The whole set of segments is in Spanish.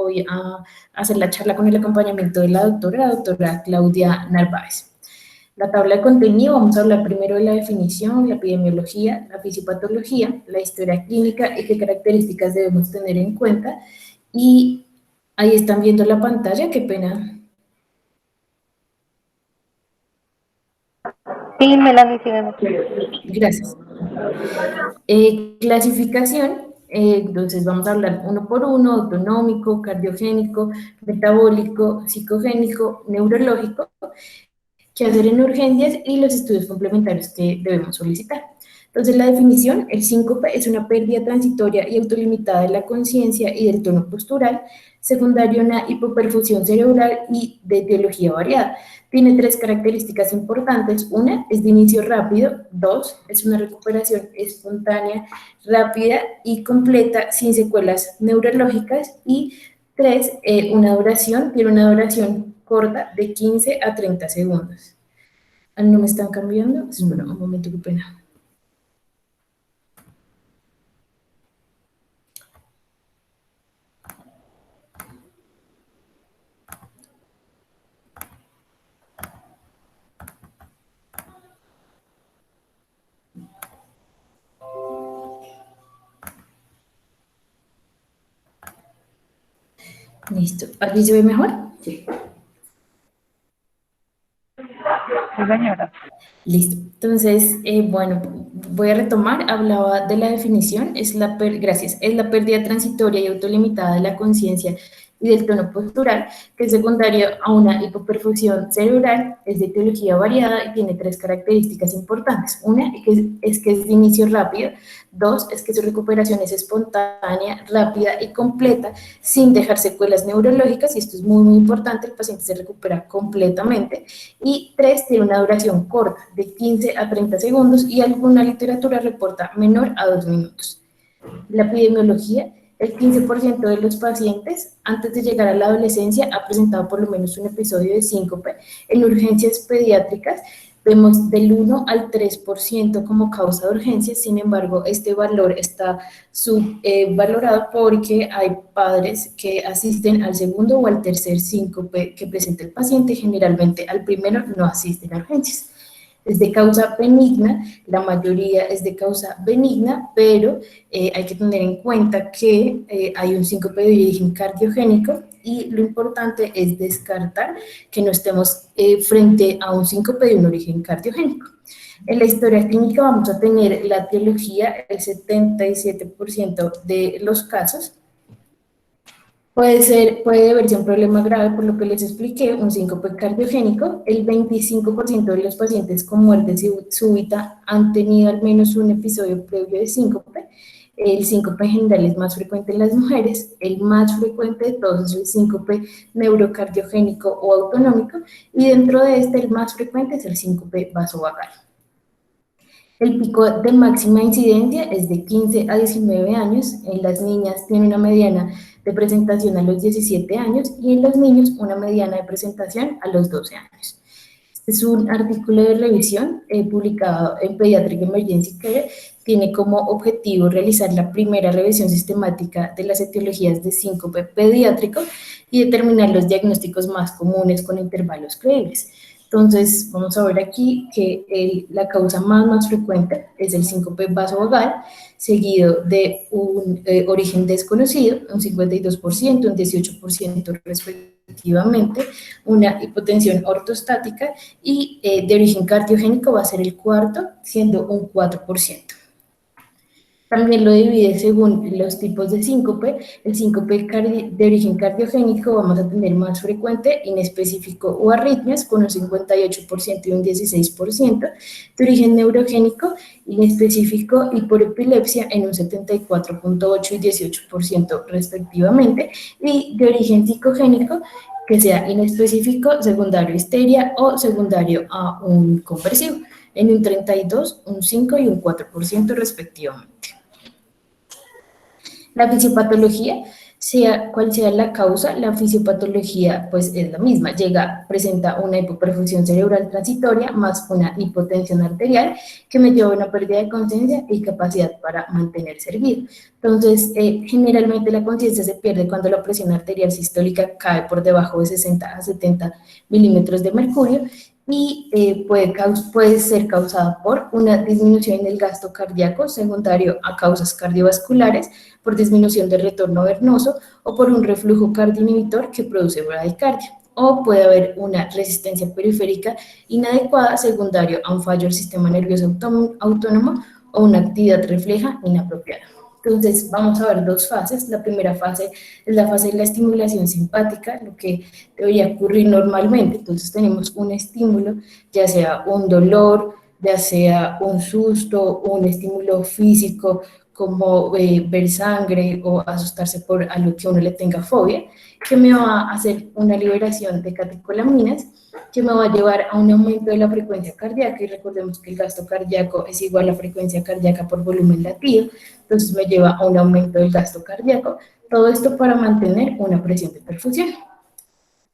voy a hacer la charla con el acompañamiento de la doctora Claudia Narváez. La tabla de contenido, vamos a hablar primero de la definición, la epidemiología, la fisiopatología, la historia clínica y qué características debemos tener en cuenta. Y ahí están viendo la pantalla, qué pena. Sí, Melanie, sí vemos. Gracias. Clasificación, entonces vamos a hablar uno por uno: autonómico, cardiogénico, metabólico, psicogénico, neurológico, qué hacer en urgencias y los estudios complementarios que debemos solicitar. Entonces, la definición: el síncope es una pérdida transitoria y autolimitada de la conciencia y del tono postural, secundario a una hipoperfusión cerebral y de etiología variada. Tiene tres características importantes: una, es de inicio rápido; dos, es una recuperación espontánea, rápida y completa, sin secuelas neurológicas; y tres, tiene una duración corta de 15 a 30 segundos. ¿No me están cambiando? Espera un momento, qué pena. Listo. ¿Aquí se ve mejor? Sí. Sí, señora. Listo. Entonces, bueno, voy a retomar. Hablaba de la definición. Gracias. Es la pérdida transitoria y autolimitada de la conciencia y del tono postural, que es secundario a una hipoperfusión cerebral, es de etiología variada y tiene tres características importantes. Una es que es de inicio rápido; dos, es que su recuperación es espontánea, rápida y completa, sin dejar secuelas neurológicas, y esto es muy, muy importante, el paciente se recupera completamente; y tres, tiene una duración corta, de 15 a 30 segundos, y alguna literatura reporta menor a 2 minutos. La epidemiología: el 15% de los pacientes antes de llegar a la adolescencia ha presentado por lo menos un episodio de síncope. En urgencias pediátricas vemos del 1 al 3% como causa de urgencias. Sin embargo, este valor está subvalorado porque hay padres que asisten al segundo o al tercer síncope que presenta el paciente. Generalmente al primero no asisten a urgencias. Es de causa benigna, la mayoría es de causa benigna, pero hay que tener en cuenta que hay un síncope de origen cardiogénico, y lo importante es descartar que no estemos frente a un síncope de un origen cardiogénico. En la historia clínica vamos a tener la etiología, el 77% de los casos. Puede deberse a un problema grave, por lo que les expliqué, un síncope cardiogénico. El 25% de los pacientes con muerte súbita han tenido al menos un episodio previo de síncope. El síncope en general es más frecuente en las mujeres. El más frecuente de todos es el síncope neurocardiogénico o autonómico, y dentro de este el más frecuente es el síncope vasovagal. El pico de máxima incidencia es de 15 a 19 años, en las niñas tiene una mediana de presentación a los 17 años y en los niños una mediana de presentación a los 12 años. Este es un artículo de revisión publicado en Pediatric Emergency Care. Tiene como objetivo realizar la primera revisión sistemática de las etiologías de síncope pediátrico y determinar los diagnósticos más comunes con intervalos creíbles. Entonces, vamos a ver aquí que la causa más frecuente es el síncope vasovagal, seguido de un origen desconocido, un 52%, un 18% respectivamente, una hipotensión ortostática, y de origen cardiogénico va a ser el cuarto, siendo un 4%. También lo divide según los tipos de síncope. El síncope de origen cardiogénico vamos a tener más frecuente, inespecífico o arritmias, con un 58% y un 16%. De origen neurogénico, inespecífico y por epilepsia en un 74.8 y 18% respectivamente. Y de origen psicogénico, que sea inespecífico, secundario a histeria o secundario a un conversivo, en un 32, un 5 y un 4% respectivamente. La fisiopatología Sea cual sea la causa, la fisiopatología pues es la misma. Presenta una hipoperfusión cerebral transitoria más una hipotensión arterial que me lleva a una pérdida de conciencia y capacidad para mantenerse erguido. Entonces, generalmente la conciencia se pierde cuando la presión arterial sistólica cae por debajo de 60 a 70 milímetros de mercurio y puede ser causada por una disminución en el gasto cardíaco secundario a causas cardiovasculares, por disminución del retorno venoso o por un reflujo cardioinhibitor que produce bradicardia. O puede haber una resistencia periférica inadecuada secundario a un fallo del sistema nervioso autónomo o una actividad refleja inapropiada. Entonces, vamos a ver dos fases. La primera fase es la fase de la estimulación simpática, lo que debería ocurrir normalmente. Entonces, tenemos un estímulo, ya sea un dolor, ya sea un susto, un estímulo físico, como ver sangre o asustarse por algo que uno le tenga fobia, que me va a hacer una liberación de catecolaminas, que me va a llevar a un aumento de la frecuencia cardíaca, y recordemos que el gasto cardíaco es igual a la frecuencia cardíaca por volumen latido, entonces me lleva a un aumento del gasto cardíaco, todo esto para mantener una presión de perfusión.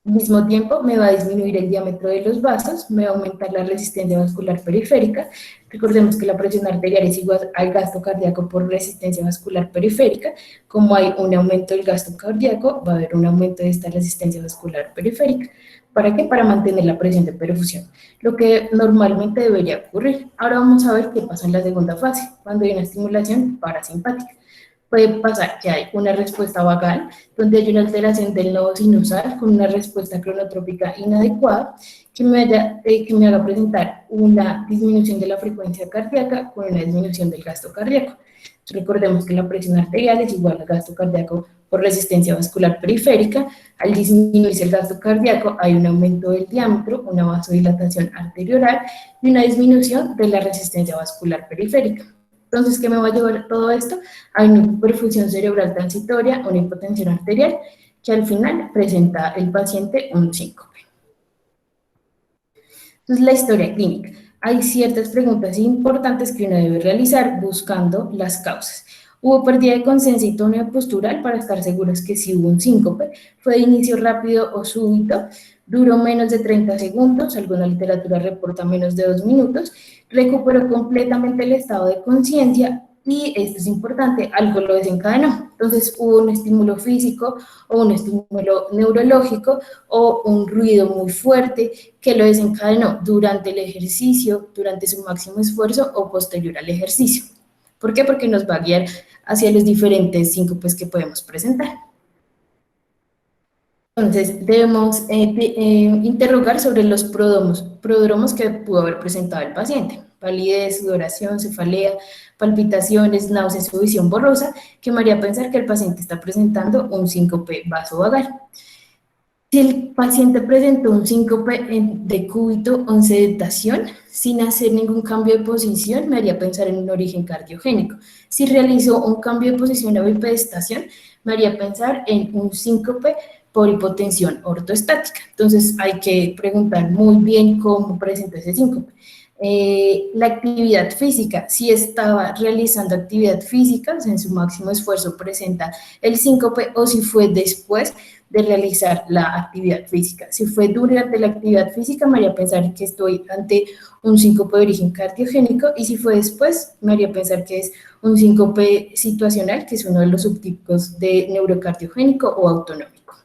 Al mismo tiempo, me va a disminuir el diámetro de los vasos, me va a aumentar la resistencia vascular periférica. Recordemos que la presión arterial es igual al gasto cardíaco por resistencia vascular periférica. Como hay un aumento del gasto cardíaco, va a haber un aumento de esta resistencia vascular periférica. ¿Para qué? Para mantener la presión de perfusión, lo que normalmente debería ocurrir. Ahora vamos a ver qué pasa en la segunda fase, cuando hay una estimulación parasimpática. Puede pasar que hay una respuesta vagal, donde hay una alteración del nodo sinusal con una respuesta cronotrópica inadecuada, que me haga presentar una disminución de la frecuencia cardíaca con una disminución del gasto cardíaco. Recordemos que la presión arterial es igual al gasto cardíaco por resistencia vascular periférica. Al disminuirse el gasto cardíaco, hay un aumento del diámetro, una vasodilatación arterioral y una disminución de la resistencia vascular periférica. Entonces, ¿qué me va a llevar todo esto? Hay una hiperfusión cerebral transitoria, una hipotensión arterial, que al final presenta el paciente un síncope. Entonces, la historia clínica. Hay ciertas preguntas importantes que uno debe realizar buscando las causas. ¿Hubo pérdida de conciencia y toneo postural para estar seguros que sí hubo un síncope? ¿Fue de inicio rápido o súbito? ¿Duró menos de 30 segundos? Alguna literatura reporta menos de 2 minutos. ¿Recuperó completamente el estado de conciencia? Y esto es importante, algo lo desencadenó. Entonces, hubo un estímulo físico o un estímulo neurológico o un ruido muy fuerte que lo desencadenó durante el ejercicio, durante su máximo esfuerzo o posterior al ejercicio. ¿Por qué? Porque nos va a guiar hacia los diferentes síncopes que podemos presentar. Entonces, debemos interrogar sobre los prodromos que pudo haber presentado el paciente: palidez, sudoración, cefalea, palpitaciones, náuseas o visión borrosa, que me haría pensar que el paciente está presentando un síncope vasovagal. Si el paciente presentó un síncope en decúbito o en sedatación, sin hacer ningún cambio de posición, me haría pensar en un origen cardiogénico. Si realizó un cambio de posición a bipedestación, me haría pensar en un síncope por hipotensión ortoestática. Entonces, hay que preguntar muy bien cómo presentó ese síncope. La actividad física, si estaba realizando actividad física, o sea, en su máximo esfuerzo presenta el síncope, o si fue después de realizar la actividad física. Si fue durante la actividad física, me haría pensar que estoy ante un síncope de origen cardiogénico, y si fue después, me haría pensar que es un síncope situacional, que es uno de los subtipos de neurocardiogénico o autonómico.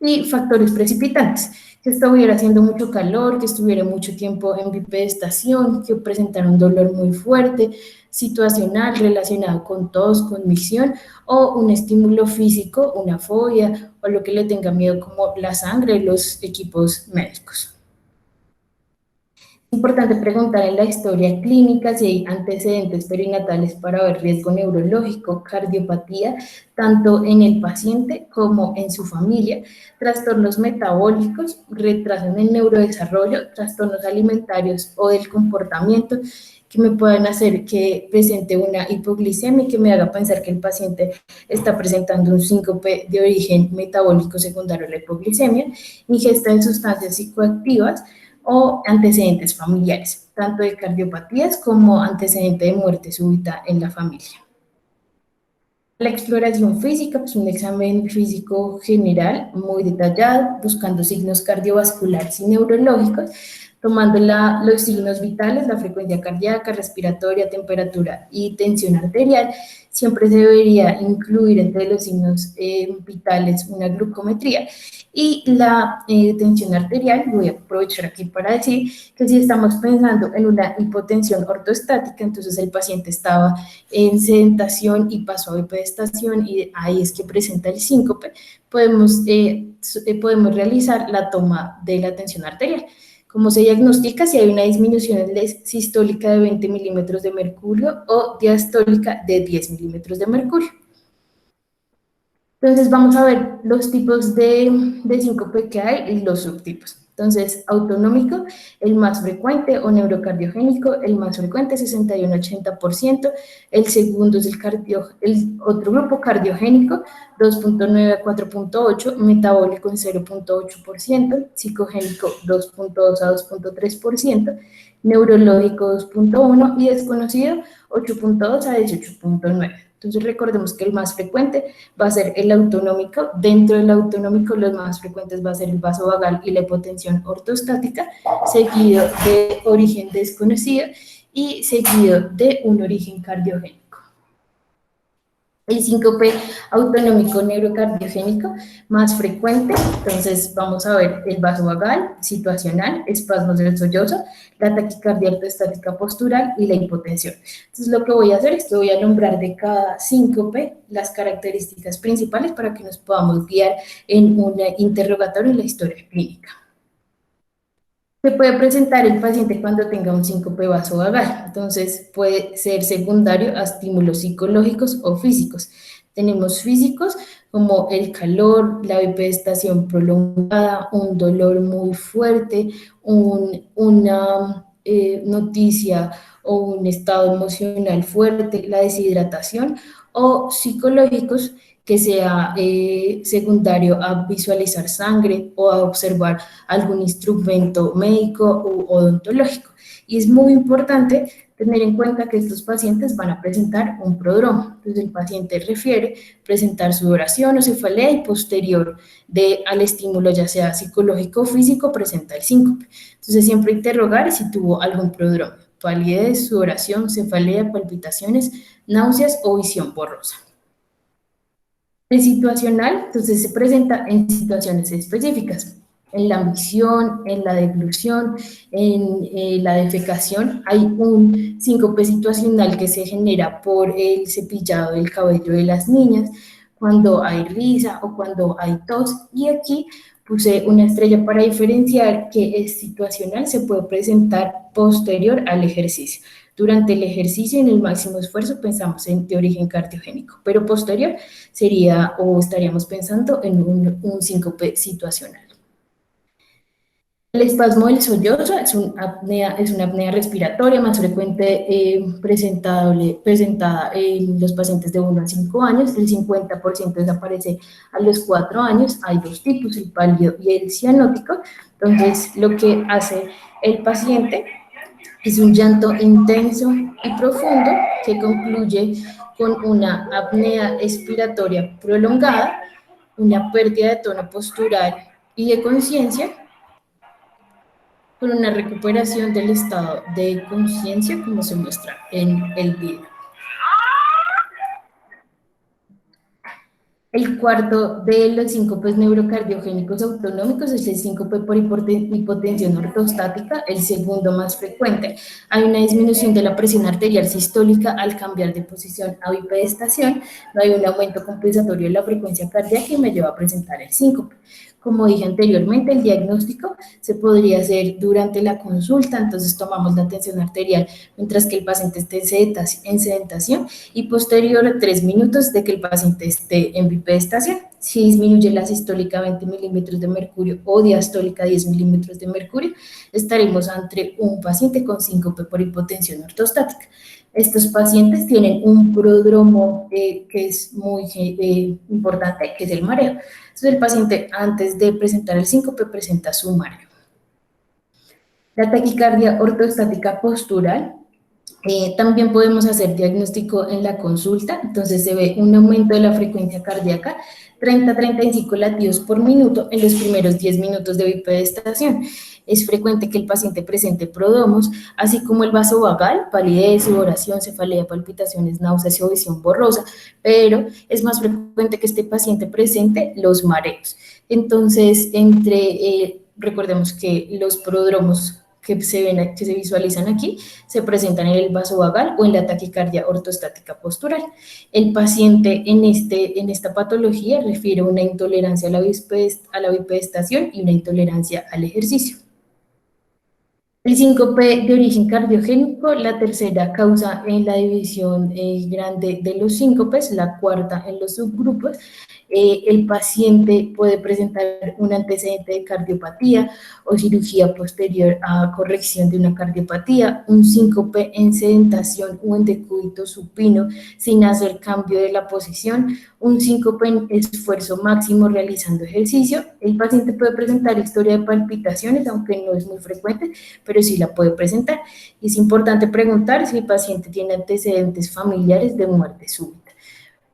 Y factores precipitantes: que estuviera haciendo mucho calor, que estuviera mucho tiempo en bipedestación, que presentara un dolor muy fuerte, situacional relacionado con tos, con micción, o un estímulo físico, una fobia, o lo que le tenga miedo como la sangre, los equipos médicos. Es importante preguntar en la historia clínica si hay antecedentes perinatales para ver riesgo neurológico, cardiopatía, tanto en el paciente como en su familia, trastornos metabólicos, retraso en el neurodesarrollo, trastornos alimentarios o del comportamiento que me puedan hacer que presente una hipoglicemia y que me haga pensar que el paciente está presentando un síncope de origen metabólico secundario a la hipoglicemia, ingesta de sustancias psicoactivas o antecedentes familiares, tanto de cardiopatías como antecedente de muerte súbita en la familia. La exploración física, pues un examen físico general muy detallado, buscando signos cardiovasculares y neurológicos, tomando los signos vitales, la frecuencia cardíaca, respiratoria, temperatura y tensión arterial. Siempre se debería incluir entre los signos vitales una glucometría. Y la tensión arterial, voy a aprovechar aquí para decir que si estamos pensando en una hipotensión ortostática, entonces el paciente estaba en sedentación y pasó a bipedestación y ahí es que presenta el síncope, podemos realizar la toma de la tensión arterial. ¿Cómo se diagnostica? Si hay una disminución sistólica de 20 milímetros de mercurio o diastólica de 10 milímetros de mercurio. Entonces vamos a ver los tipos de síncope que hay y los subtipos. Entonces, autonómico, el más frecuente, o neurocardiogénico, el más frecuente, 61-80%. El segundo es el otro grupo, cardiogénico, 2.9 a 4.8, metabólico en 0.8%, psicogénico 2.2 a 2.3%, neurológico 2.1 y desconocido 8.2 a 18.9. Entonces recordemos que el más frecuente va a ser el autonómico. Dentro del autonómico los más frecuentes va a ser el vasovagal y la hipotensión ortostática, seguido de origen desconocido y seguido de un origen cardiogénico. El síncope autonómico neurocardiogénico más frecuente, entonces vamos a ver el vasovagal, situacional, espasmos del sollozo, la taquicardia ortostática postural y la hipotensión. Entonces lo que voy a hacer es que voy a nombrar de cada síncope las características principales para que nos podamos guiar en un interrogatorio en la historia clínica. Se puede presentar el paciente cuando tenga un síncope vasovagal, entonces puede ser secundario a estímulos psicológicos o físicos. Tenemos físicos como el calor, la bipedestación prolongada, un dolor muy fuerte, una noticia o un estado emocional fuerte, la deshidratación, o psicológicos que sea secundario a visualizar sangre o a observar algún instrumento médico u odontológico. Y es muy importante tener en cuenta que estos pacientes van a presentar un prodromo. Entonces el paciente refiere presentar sudoración o cefalea y posterior al estímulo, ya sea psicológico o físico, presenta el síncope. Entonces siempre interrogar si tuvo algún prodromo, palidez, sudoración, cefalea, palpitaciones, náuseas o visión borrosa. El situacional, entonces, se presenta en situaciones específicas. En la micción, en la deglución, en la defecación, hay un síncope situacional que se genera por el cepillado del cabello de las niñas, cuando hay risa o cuando hay tos. Y aquí puse una estrella para diferenciar que es situacional, se puede presentar posterior al ejercicio. Durante el ejercicio, en el máximo esfuerzo, pensamos de origen cardiogénico, pero posterior sería o estaríamos pensando en un síncope situacional. El espasmo del sollozo es una apnea respiratoria más frecuente presentada en los pacientes de 1 a 5 años. El 50% desaparece a los 4 años. Hay dos tipos, el pálido y el cianótico. Entonces, lo que hace el paciente es un llanto intenso y profundo que concluye con una apnea expiratoria prolongada, una pérdida de tono postural y de conciencia, con una recuperación del estado de conciencia como se muestra en el video. El cuarto de los síncopes neurocardiogénicos autonómicos es el síncope por hipotensión ortostática, el segundo más frecuente. Hay una disminución de la presión arterial sistólica al cambiar de posición a bipedestación, no hay un aumento compensatorio de la frecuencia cardíaca y me lleva a presentar el síncope. Como dije anteriormente, el diagnóstico se podría hacer durante la consulta, entonces tomamos la tensión arterial mientras que el paciente esté en sedentación y posterior a 3 minutos de que el paciente esté en bipedestación. Si disminuye la sistólica 20 milímetros de mercurio o diastólica 10 milímetros de mercurio, estaremos ante un paciente con síncope por hipotensión ortostática. Estos pacientes tienen un prodromo que es muy importante, que es el mareo. Entonces, el paciente, antes de presentar el síncope, presenta su mareo. La taquicardia ortostática postural También podemos hacer diagnóstico en la consulta, entonces se ve un aumento de la frecuencia cardíaca, 30 a 35 latidos por minuto en los primeros 10 minutos de bipedestación. Es frecuente que el paciente presente prodromos, así como el vaso vagal, palidez, sudoración, cefalea, palpitaciones, náuseas o visión borrosa, pero es más frecuente que este paciente presente los mareos. Entonces, recordemos que los prodromos que se visualizan aquí se presentan en el vasovagal o en la taquicardia ortostática postural. El paciente en esta patología refiere una intolerancia a la bipedestación y una intolerancia al ejercicio. El síncope de origen cardiogénico, la tercera causa en la división grande de los síncopes, la cuarta en los subgrupos. El paciente puede presentar un antecedente de cardiopatía o cirugía posterior a corrección de una cardiopatía, un síncope en sedentación o en decúbito supino sin hacer cambio de la posición, un síncope en esfuerzo máximo realizando ejercicio. El paciente puede presentar historia de palpitaciones, aunque no es muy frecuente, pero sí la puede presentar. Y es importante preguntar si el paciente tiene antecedentes familiares de muerte súbita.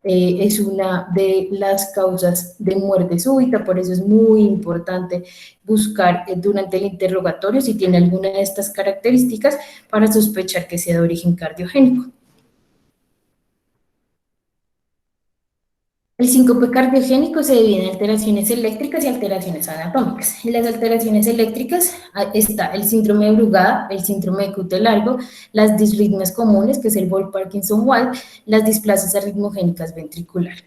Es una de las causas de muerte súbita, por eso es muy importante buscar durante el interrogatorio si tiene alguna de estas características para sospechar que sea de origen cardiogénico. El síncope cardiogénico se divide en alteraciones eléctricas y alteraciones anatómicas. En las alteraciones eléctricas está el síndrome de Brugada, el síndrome de Cute largo, las disritmias comunes, que es el Wolff-Parkinson-White, las displasias arritmogénicas ventriculares.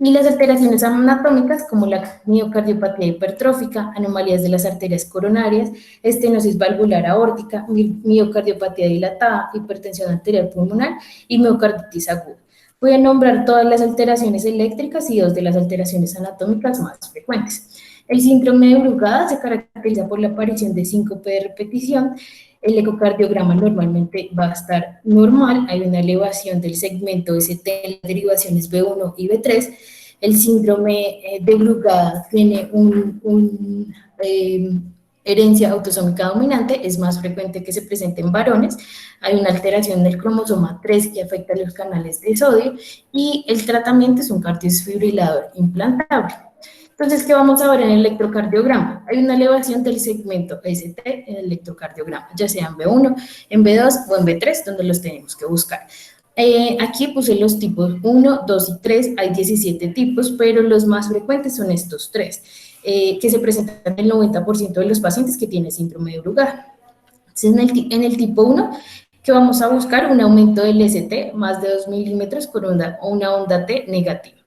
Y las alteraciones anatómicas, como la miocardiopatía hipertrófica, anomalías de las arterias coronarias, estenosis valvular aórtica, miocardiopatía dilatada, hipertensión arterial pulmonar y miocarditis aguda. Voy a nombrar todas las alteraciones eléctricas y dos de las alteraciones anatómicas más frecuentes. El síndrome de Brugada se caracteriza por la aparición de síncope de repetición. El ecocardiograma normalmente va a estar normal, hay una elevación del segmento ST en las derivaciones B1 y B3. El síndrome de Brugada tiene herencia autosómica dominante, es más frecuente que se presente en varones, hay una alteración del cromosoma 3 que afecta a los canales de sodio y el tratamiento es un cardiodesfibrilador implantable. Entonces, ¿qué vamos a ver en el electrocardiograma? Hay una elevación del segmento ST en el electrocardiograma, ya sea en B1, en B2 o en B3, donde los tenemos que buscar. Aquí puse los tipos 1, 2 y 3, hay 17 tipos, pero los más frecuentes son estos tres, que se presentan en el 90% de los pacientes que tienen síndrome de Brugada. Entonces, en el tipo 1, que vamos a buscar un aumento del ST más de 2 milímetros con una onda T negativa.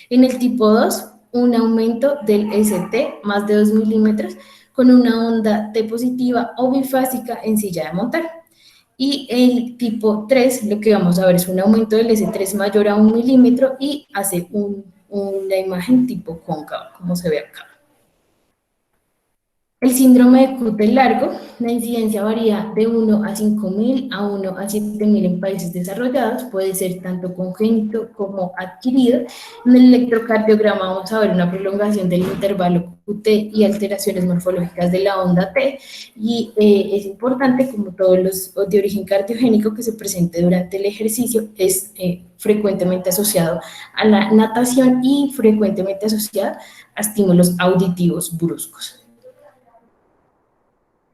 En el tipo 2, un aumento del ST más de 2 milímetros con una onda T positiva o bifásica en silla de montar. Y el tipo 3, lo que vamos a ver es un aumento del S3 mayor a 1 milímetro y hace una imagen tipo cóncava, como se ve acá. El síndrome de Cute largo, la incidencia varía de 1 a 5.000 a 1 a 7.000 en países desarrollados, puede ser tanto congénito como adquirido. En el electrocardiograma vamos a ver una prolongación del intervalo QT y alteraciones morfológicas de la onda T, y es importante, como todos los de origen cardiogénico que se presente durante el ejercicio, es frecuentemente asociado a la natación y frecuentemente asociado a estímulos auditivos bruscos.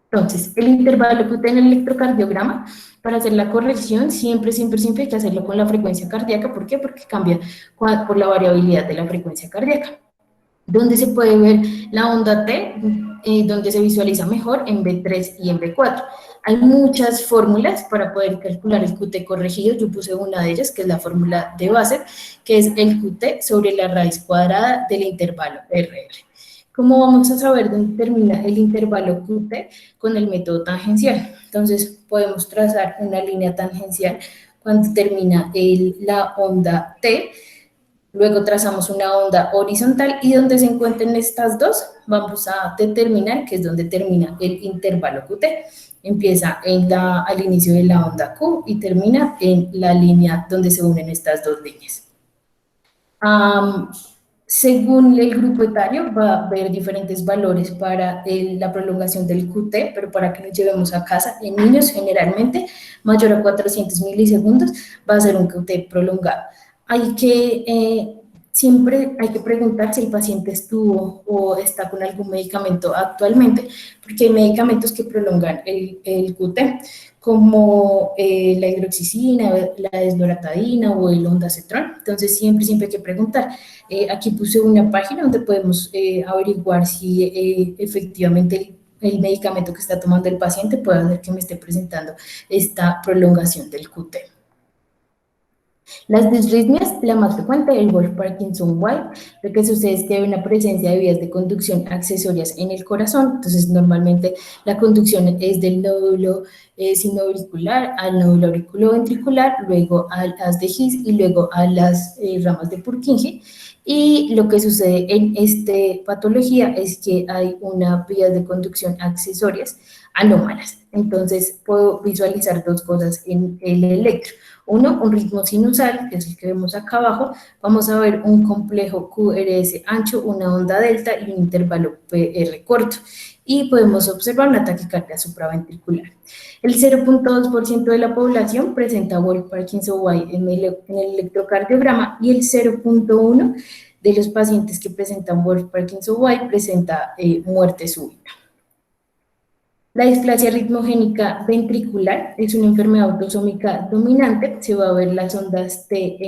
Entonces, el intervalo QT en el electrocardiograma, para hacer la corrección, siempre hay que hacerlo con la frecuencia cardíaca. ¿Por qué? Porque cambia por la variabilidad de la frecuencia cardíaca. ¿Dónde se puede ver la onda T? Donde se visualiza mejor, en B3 y en B4. Hay muchas fórmulas para poder calcular el QT corregido. Yo puse una de ellas, que es la fórmula de Bassett, que es el QT sobre la raíz cuadrada del intervalo RR. ¿Cómo vamos a saber dónde termina el intervalo QT? Con el método tangencial. Entonces, podemos trazar una línea tangencial cuando termina la onda T, luego trazamos una onda horizontal y donde se encuentren estas dos, vamos a determinar que es donde termina el intervalo QT. Empieza al inicio de la onda Q y termina en la línea donde se unen estas dos líneas. Según el grupo etario, va a haber diferentes valores para la prolongación del QT, pero para que nos llevemos a casa, en niños generalmente, mayor a 400 milisegundos, va a ser un QT prolongado. Siempre hay que preguntar si el paciente estuvo o está con algún medicamento actualmente, porque hay medicamentos que prolongan el QT, como la hidroxicina, la desloratadina o el ondansetron. Entonces, siempre hay que preguntar. Aquí puse una página donde podemos averiguar si efectivamente el medicamento que está tomando el paciente puede hacer que me esté presentando esta prolongación del QT. Las disritmias, la más frecuente, el Wolff-Parkinson-White, lo que sucede es que hay una presencia de vías de conducción accesorias en el corazón, entonces normalmente la conducción es del nódulo sinoauricular al nódulo auriculoventricular, luego al haz de His y luego a las ramas de Purkinje, y lo que sucede en esta patología es que hay una vías de conducción accesorias anómalas, entonces puedo visualizar dos cosas en el electro. Uno, un ritmo sinusal, que es el que vemos acá abajo. Vamos a ver un complejo QRS ancho, una onda delta y un intervalo PR corto. Y podemos observar una taquicardia supraventricular. El 0.2% de la población presenta Wolff-Parkinson-White en el electrocardiograma y el 0.1% de los pacientes que presentan Wolff-Parkinson-White presenta muerte súbita. La displasia ritmogénica ventricular es una enfermedad autosómica dominante. Se va a ver las ondas T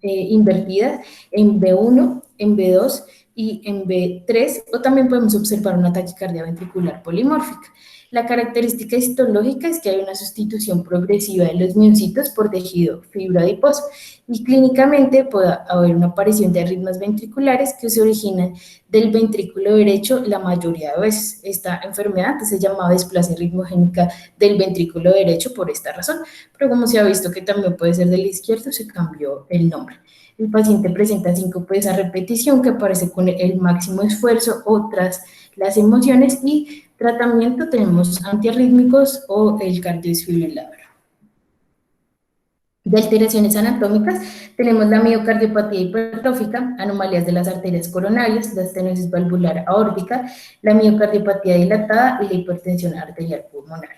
invertidas en B1, en B2 y en B3, o también podemos observar una taquicardia ventricular polimórfica. La característica histológica es que hay una sustitución progresiva de los miocitos por tejido fibra adiposo y clínicamente puede haber una aparición de arritmias ventriculares que se originan del ventrículo derecho la mayoría de veces. Esta enfermedad se llama displasia ritmogénica del ventrículo derecho por esta razón, pero como se ha visto que también puede ser del izquierdo, se cambió el nombre. El paciente presenta síncopes a repetición que aparece con el máximo esfuerzo o tras las emociones, y tratamiento tenemos antiarrítmicos o el cardiodesfibrilador. De alteraciones anatómicas, tenemos la miocardiopatía hipertrófica, anomalías de las arterias coronarias, la estenosis valvular aórtica, la miocardiopatía dilatada y la hipertensión arterial pulmonar,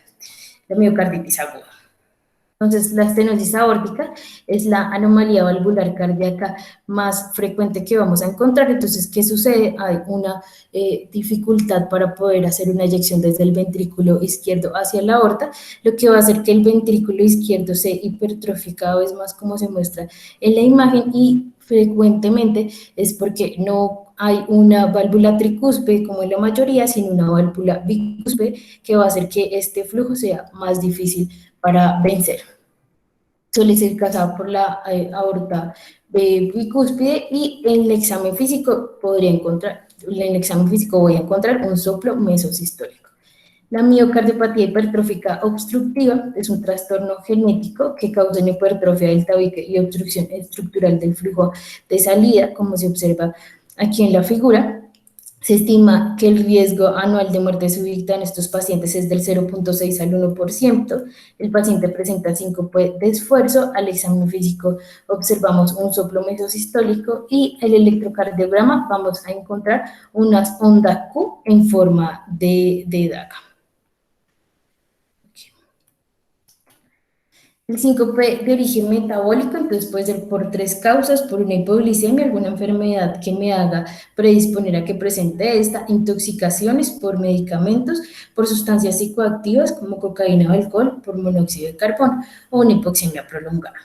la miocarditis aguda. Entonces, la estenosis aórtica es la anomalía valvular cardíaca más frecuente que vamos a encontrar. Entonces, ¿qué sucede? Hay una dificultad para poder hacer una eyección desde el ventrículo izquierdo hacia la aorta, lo que va a hacer que el ventrículo izquierdo se hipertrofie cada vez más, como se muestra en la imagen, y frecuentemente es porque no hay una válvula tricúspide como en la mayoría, sino una válvula bicúspide, que va a hacer que este flujo sea más difícil para vencer. Suele ser causado por la aorta bicúspide, y en el examen físico voy a encontrar un soplo mesosistólico. La miocardiopatía hipertrófica obstructiva es un trastorno genético que causa una hipertrofia del tabique y obstrucción estructural del flujo de salida, como se observa aquí en la figura. Se estima que el riesgo anual de muerte súbita en estos pacientes es del 0.6 al 1%. El paciente presenta síncope de esfuerzo. Al examen físico observamos un soplo mesosistólico y el electrocardiograma vamos a encontrar una onda Q en forma de daga. El síncope de origen metabólico, entonces puede ser por tres causas: por una hipoglicemia, alguna enfermedad que me haga predisponer a que presente esta, intoxicaciones por medicamentos, por sustancias psicoactivas como cocaína o alcohol, por monóxido de carbono, o una hipoxemia prolongada.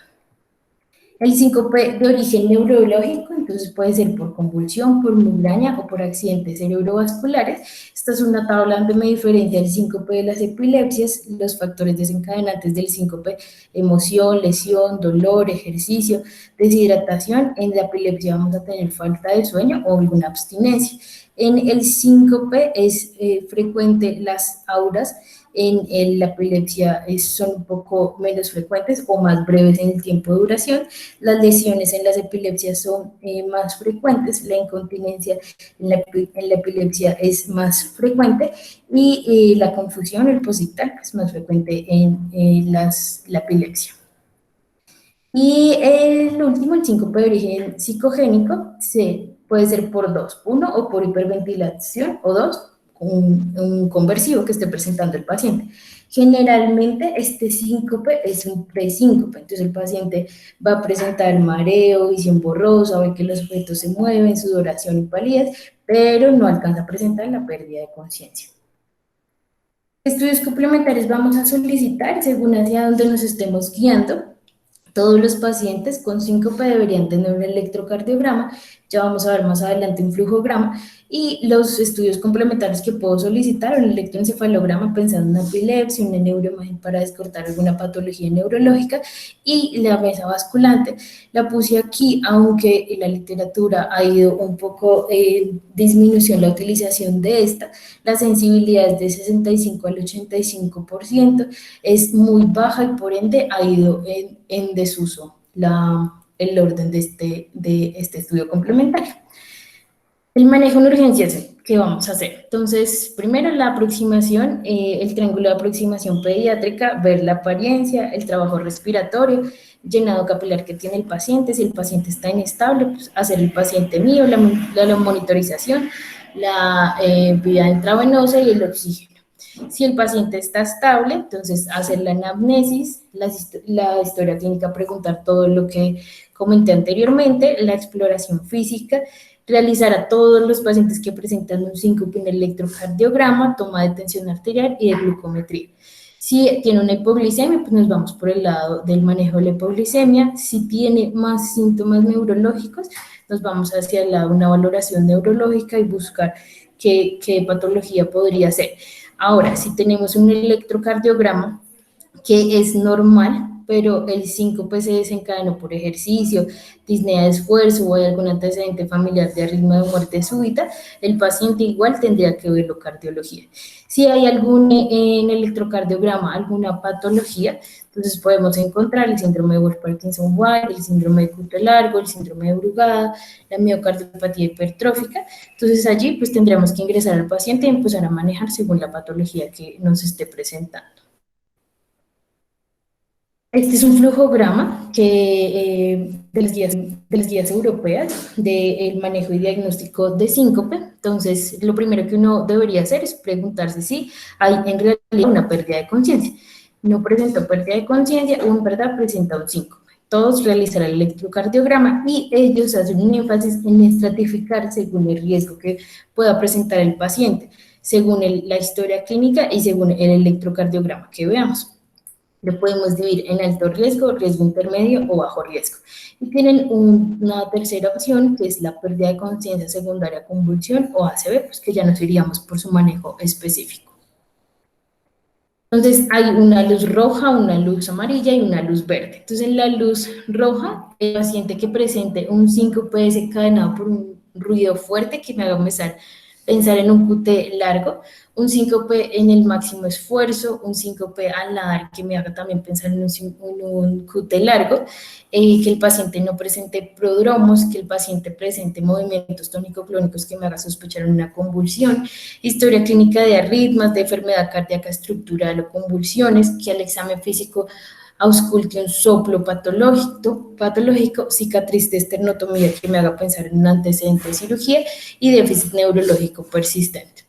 El síncope de origen neurológico, entonces puede ser por convulsión, por migraña o por accidentes cerebrovasculares. Esta es una tabla donde me diferencia el síncope de las epilepsias, los factores desencadenantes del síncope: emoción, lesión, dolor, ejercicio, deshidratación. En la epilepsia vamos a tener falta de sueño o alguna abstinencia. En el síncope es frecuente las auras. En la epilepsia son un poco menos frecuentes o más breves en el tiempo de duración. Las lesiones en las epilepsias son más frecuentes, la incontinencia en la epilepsia es más frecuente, y la confusión, el posictal, es más frecuente en la epilepsia. Y el último, el síncope de origen psicogénico, se Puede ser por dos, uno o por hiperventilación o dos, un conversivo que esté presentando el paciente. Generalmente este síncope es un presíncope, entonces el paciente va a presentar mareo, visión borrosa, ve que los objetos se mueven, sudoración y palidez, pero no alcanza a presentar la pérdida de conciencia. Estudios complementarios vamos a solicitar según hacia donde nos estemos guiando. Todos los pacientes con síncope deberían tener un electrocardiograma, ya vamos a ver más adelante un flujograma, y los estudios complementarios que puedo solicitar, un electroencefalograma pensando en una epilepsia, una neuroimagen para descartar alguna patología neurológica, y la mesa basculante la puse aquí, aunque en la literatura ha ido un poco disminución la utilización de esta, la sensibilidad es de 65 al 85%, es muy baja y por ende ha ido en desuso el orden de este estudio complementario. El manejo en urgencias, ¿qué vamos a hacer? Entonces, primero la aproximación, el triángulo de aproximación pediátrica, ver la apariencia, el trabajo respiratorio, llenado capilar que tiene el paciente, si el paciente está inestable, pues hacer el paciente mío, la monitorización, la vía intravenosa y el oxígeno. Si el paciente está estable, entonces hacer la anamnesis, la historia clínica, preguntar todo lo que comenté anteriormente, la exploración física, realizar a todos los pacientes que presentan un síncope un electrocardiograma, toma de tensión arterial y de glucometría. Si tiene una hipoglicemia, pues nos vamos por el lado del manejo de la hipoglicemia. Si tiene más síntomas neurológicos, nos vamos hacia el lado de una valoración neurológica y buscar qué patología podría ser. Ahora, si tenemos un electrocardiograma que es normal, pero el síncope se desencadenó por ejercicio, disnea de esfuerzo o hay algún antecedente familiar de arritmia de muerte súbita, el paciente igual tendría que verlo cardiología. Si hay algún en el electrocardiograma, alguna patología, entonces podemos encontrar el síndrome de Wolff-Parkinson-White, el síndrome de cuello largo, el síndrome de Brugada, la miocardiopatía hipertrófica. Entonces allí pues tendríamos que ingresar al paciente y empezar a manejar según la patología que nos esté presentando. Este es un flujograma de las guías europeas del manejo y diagnóstico de síncope. Entonces, lo primero que uno debería hacer es preguntarse si hay en realidad una pérdida de conciencia. No presenta pérdida de conciencia o en verdad presenta un síncope. Todos realizarán el electrocardiograma y ellos hacen un énfasis en estratificar según el riesgo que pueda presentar el paciente, según la historia clínica y según el electrocardiograma que veamos. Lo podemos dividir en alto riesgo, riesgo intermedio o bajo riesgo. Y tienen una tercera opción, que es la pérdida de conciencia secundaria convulsión o ACV, pues que ya nos iríamos por su manejo específico. Entonces, hay una luz roja, una luz amarilla y una luz verde. Entonces, en la luz roja, el paciente que presente un síncope desencadenado por un ruido fuerte que me haga pensar en un QT largo, un síncope en el máximo esfuerzo, un síncope al nadar que me haga también pensar en un QT largo, que el paciente no presente prodromos, que el paciente presente movimientos tónico-clónicos que me haga sospechar en una convulsión, historia clínica de arritmias, de enfermedad cardíaca estructural o convulsiones, que al examen físico ausculte un soplo patológico, cicatriz de esternotomía que me haga pensar en un antecedente de cirugía y déficit neurológico persistente.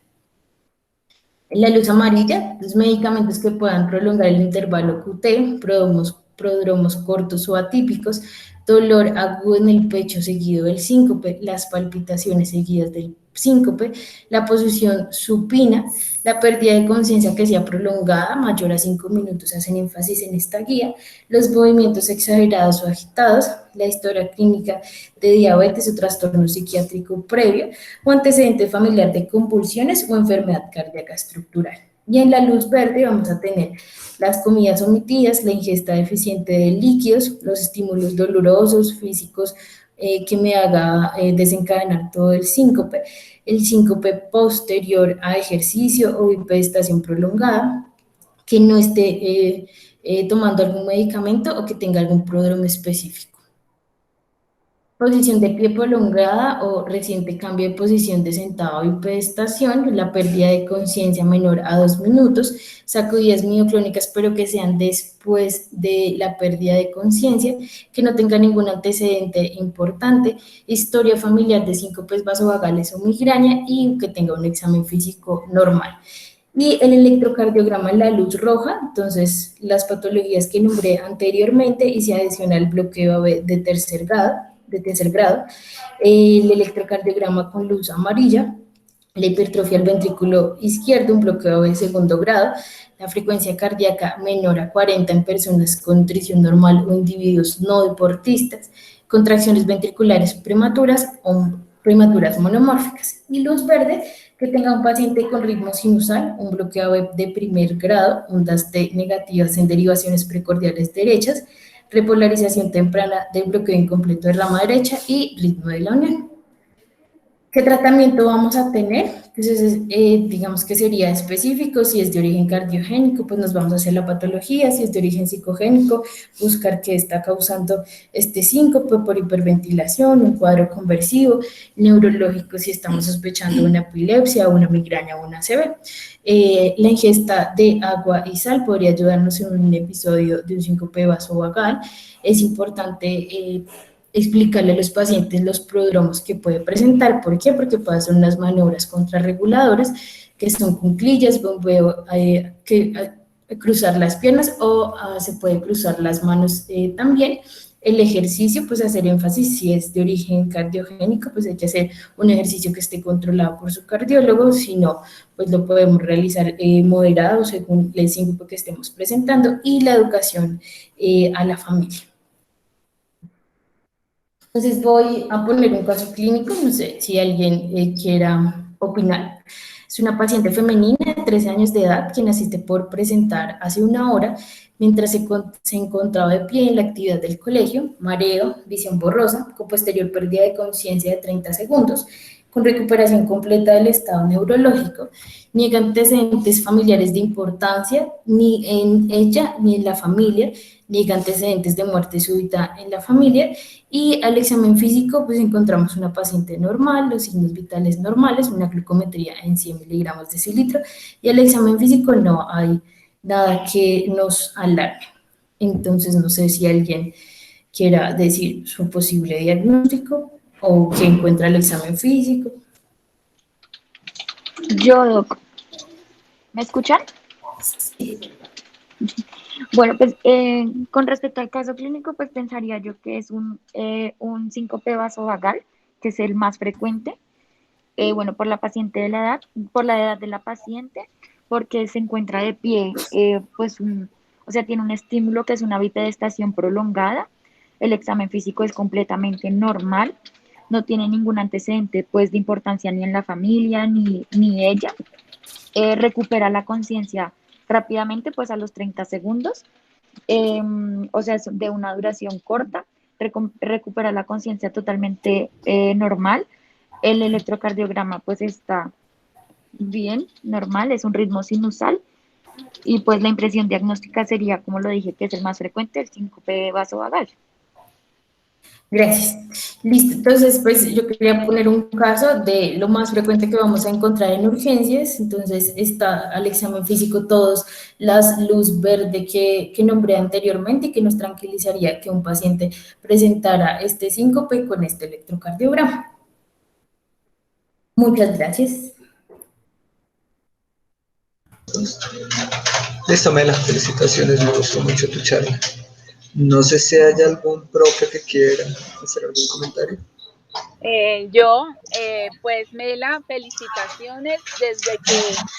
En la luz amarilla, los medicamentos que puedan prolongar el intervalo QT, prodromos cortos o atípicos, dolor agudo en el pecho seguido del síncope, las palpitaciones seguidas del síncope, la posición supina, la pérdida de conciencia que sea prolongada, mayor a 5 minutos, hacen énfasis en esta guía, los movimientos exagerados o agitados, la historia clínica de diabetes o trastorno psiquiátrico previo o antecedente familiar de convulsiones o enfermedad cardíaca estructural. Y en la luz verde vamos a tener las comidas omitidas, la ingesta deficiente de líquidos, los estímulos dolorosos, físicos, que me haga desencadenar todo el síncope posterior a ejercicio o hiperestación prolongada, que no esté tomando algún medicamento o que tenga algún prodromo específico. Posición de pie prolongada o reciente cambio de posición de sentado y pedestación, la pérdida de conciencia menor a 2 minutos, sacudidas mioclónicas pero que sean después de la pérdida de conciencia, que no tenga ningún antecedente importante, historia familiar de síncopes vasovagales o migraña y que tenga un examen físico normal. Y el electrocardiograma en la luz roja, entonces las patologías que nombré anteriormente y se adiciona el bloqueo AB de tercer grado, el electrocardiograma con luz amarilla, la hipertrofia del ventrículo izquierdo, un bloqueo de segundo grado, la frecuencia cardíaca menor a 40 en personas con nutrición normal o individuos no deportistas, contracciones ventriculares prematuras o prematuras monomórficas. Y luz verde, que tenga un paciente con ritmo sinusal, un bloqueo de primer grado, ondas T negativas en derivaciones precordiales derechas, repolarización temprana del bloqueo incompleto de rama derecha y ritmo de la unión. ¿Qué tratamiento vamos a tener? Entonces, digamos que sería específico, si es de origen cardiogénico, pues nos vamos a hacer la patología, si es de origen psicogénico, buscar qué está causando este síncope por hiperventilación, un cuadro conversivo, neurológico, si estamos sospechando una epilepsia, una migraña o una ACV. La ingesta de agua y sal podría ayudarnos en un episodio de un síncope vasovagal. Es importante explicarle a los pacientes los prodromos que puede presentar. ¿Por qué? Porque puede hacer unas maniobras contrarreguladoras, que son cuclillas, bombeo, cruzar las piernas o se puede cruzar las manos también. El ejercicio, pues hacer énfasis, si es de origen cardiogénico, pues hay que hacer un ejercicio que esté controlado por su cardiólogo, si no, pues lo podemos realizar moderado según el síncope que estemos presentando, y la educación a la familia. Entonces voy a poner un caso clínico, no sé si alguien quiera opinar. Es una paciente femenina de 13 años de edad quien asiste por presentar hace una hora mientras se encontraba de pie en la actividad del colegio, mareo, visión borrosa, con posterior pérdida de conciencia de 30 segundos, con recuperación completa del estado neurológico, niega antecedentes familiares de importancia, ni en ella ni en la familia, niega antecedentes de muerte súbita en la familia, y al examen físico pues encontramos una paciente normal, los signos vitales normales, una glucometría en 100 miligramos de cilitro, y al examen físico no hay nada que nos alarme. Entonces no sé si alguien quiera decir su posible diagnóstico o que encuentra el examen físico. Yo, Doc. ¿Me escuchan? Sí. Bueno, pues con respecto al caso clínico, pues pensaría yo que es un síncope vasovagal, que es el más frecuente. Bueno, por la paciente de la edad, por la edad de la paciente, porque se encuentra de pie, pues, o sea, tiene un estímulo que es una bipedestación prolongada. El examen físico es completamente normal, no tiene ningún antecedente, pues, de importancia ni en la familia ni ella. Recupera la conciencia rápidamente, pues a los 30 segundos, o sea, es de una duración corta, recupera la conciencia totalmente normal. El electrocardiograma pues está bien, normal, es un ritmo sinusal, y pues la impresión diagnóstica sería, como lo dije, que es el más frecuente, el síncope vasovagal. Gracias. Listo. Entonces, pues yo quería poner un caso de lo más frecuente que vamos a encontrar en urgencias. Entonces, está al examen físico todos las luz verde que nombré anteriormente y que nos tranquilizaría que un paciente presentara este síncope con este electrocardiograma. Muchas gracias. Listo, Mela, felicitaciones, me gustó mucho tu charla. No sé si hay algún profe que quiera hacer algún comentario. Pues Mela, felicitaciones desde que